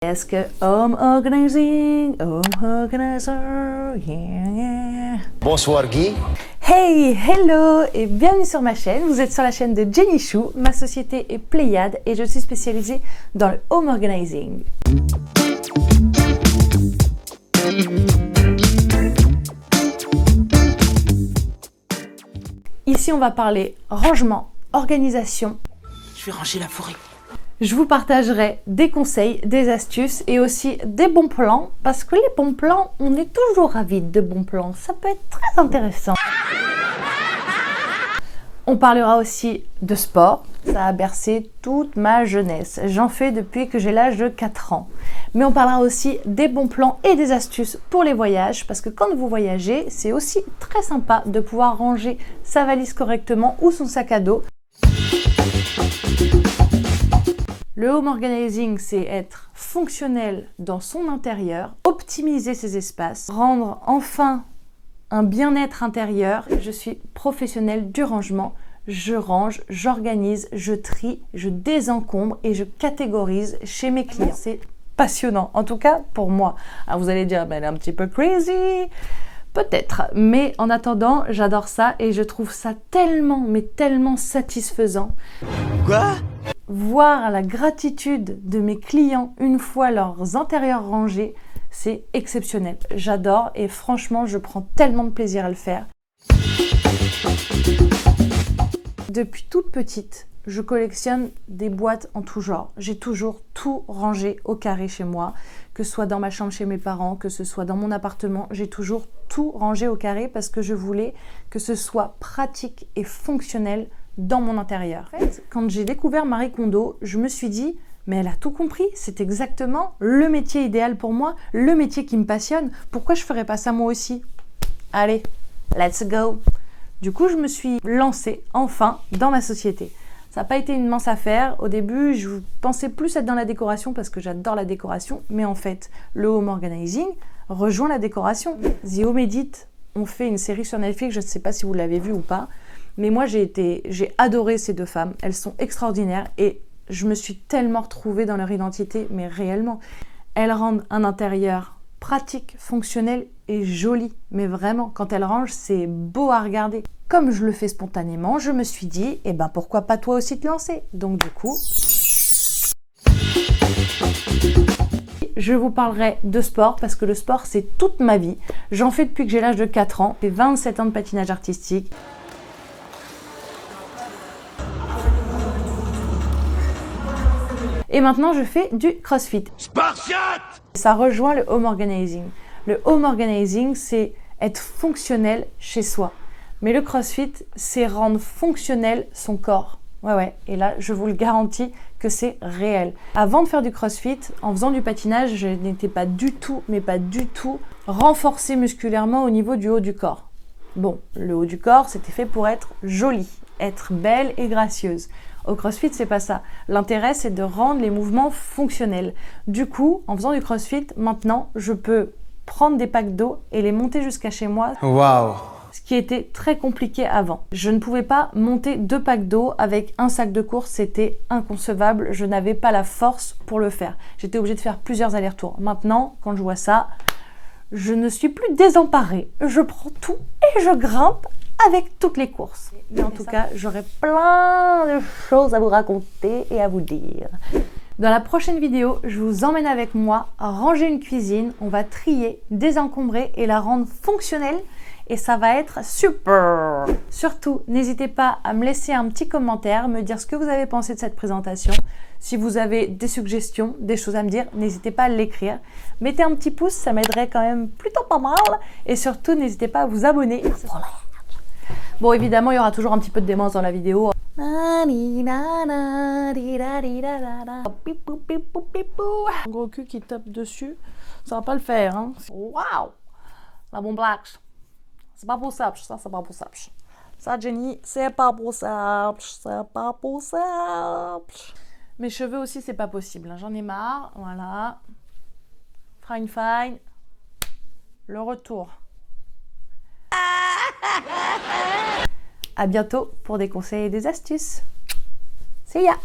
Est-ce que home organizing, home organizer, yeah. Bonsoir Guy. Hey, hello et bienvenue sur ma chaîne. Vous êtes sur la chaîne de Jenny Chou. Ma société est Pléiade et je suis spécialisée dans le home organizing. Ici, on va parler rangement, organisation. Je vais ranger la forêt. Je vous partagerai des conseils, des astuces et aussi des bons plans parce que les bons plans, on est toujours avide de bons plans. Ça peut être très intéressant. On parlera aussi de sport. Ça a bercé toute ma jeunesse. J'en fais depuis que j'ai l'âge de 4 ans. Mais on parlera aussi des bons plans et des astuces pour les voyages parce que quand vous voyagez, c'est aussi très sympa de pouvoir ranger sa valise correctement ou son sac à dos. Le home organizing, c'est être fonctionnel dans son intérieur, optimiser ses espaces, rendre enfin un bien-être intérieur. Je suis professionnelle du rangement. Je range, j'organise, je trie, je désencombre et je catégorise chez mes clients. C'est passionnant, en tout cas pour moi. Alors vous allez dire, mais elle est un petit peu crazy. Peut-être, mais en attendant, j'adore ça et je trouve ça tellement, mais tellement satisfaisant. Quoi? Voir la gratitude de mes clients une fois leurs intérieurs rangés, c'est exceptionnel. J'adore et franchement, je prends tellement de plaisir à le faire. Depuis toute petite, je collectionne des boîtes en tout genre. J'ai toujours tout rangé au carré chez moi, que ce soit dans ma chambre chez mes parents, que ce soit dans mon appartement. J'ai toujours tout rangé au carré parce que je voulais que ce soit pratique et fonctionnel dans mon intérieur. En fait, quand j'ai découvert Marie Kondo, je me suis dit, mais elle a tout compris, c'est exactement le métier idéal pour moi, le métier qui me passionne. Pourquoi je ferais pas ça moi aussi? Allez, let's go! Du coup, je me suis lancée enfin dans ma société. Ça n'a pas été une mince affaire. Au début, je pensais plus être dans la décoration parce que j'adore la décoration. Mais en fait, le home organizing rejoint la décoration. The Home Edit ont fait une série sur Netflix, je ne sais pas si vous l'avez vue ou pas. Mais moi, j'ai adoré ces deux femmes. Elles sont extraordinaires et je me suis tellement retrouvée dans leur identité, mais réellement. Elles rendent un intérieur pratique, fonctionnel et joli. Mais vraiment, quand elles rangent, c'est beau à regarder. Comme je le fais spontanément, je me suis dit, eh ben pourquoi pas toi aussi te lancer? Donc du coup, je vous parlerai de sport parce que le sport, c'est toute ma vie. J'en fais depuis que j'ai l'âge de 4 ans. J'ai 27 ans de patinage artistique. Et maintenant, je fais du crossfit. Spartiate! Ça rejoint le home organizing. Le home organizing, c'est être fonctionnel chez soi. Mais le crossfit, c'est rendre fonctionnel son corps. Ouais. Et là, je vous le garantis que c'est réel. Avant de faire du crossfit, en faisant du patinage, je n'étais pas du tout, mais pas du tout, renforcée musculairement au niveau du haut du corps. Bon, le haut du corps, c'était fait pour être joli, être belle et gracieuse. Au crossfit, c'est pas ça. L'intérêt, c'est de rendre les mouvements fonctionnels. Du coup, en faisant du crossfit, maintenant, je peux prendre des packs d'eau et les monter jusqu'à chez moi. Waouh! Ce qui était très compliqué avant. Je ne pouvais pas monter 2 packs d'eau avec un sac de course, c'était inconcevable. Je n'avais pas la force pour le faire. J'étais obligée de faire plusieurs allers-retours. Maintenant, quand je vois ça, je ne suis plus désemparée. Je prends tout et je grimpe avec toutes les courses. Mais en tout cas, j'aurai plein de choses à vous raconter et à vous dire. Dans la prochaine vidéo, je vous emmène avec moi à ranger une cuisine. On va trier, désencombrer et la rendre fonctionnelle. Et ça va être super! Surtout, n'hésitez pas à me laisser un petit commentaire, me dire ce que vous avez pensé de cette présentation. Si vous avez des suggestions, des choses à me dire, n'hésitez pas à l'écrire. Mettez un petit pouce, ça m'aiderait quand même plutôt pas mal. Et surtout, n'hésitez pas à vous abonner. Bon, évidemment, il y aura toujours un petit peu de démence dans la vidéo. Un gros cul qui tape dessus, ça va pas le faire, hein. Waouh! La bombe blague. C'est pas possible, ça, c'est pas possible. Ça, Jenny, c'est pas possible, c'est pas possible. Mes cheveux aussi, c'est pas possible, hein. J'en ai marre, voilà. Fine. Le retour. À bientôt pour des conseils et des astuces. See ya!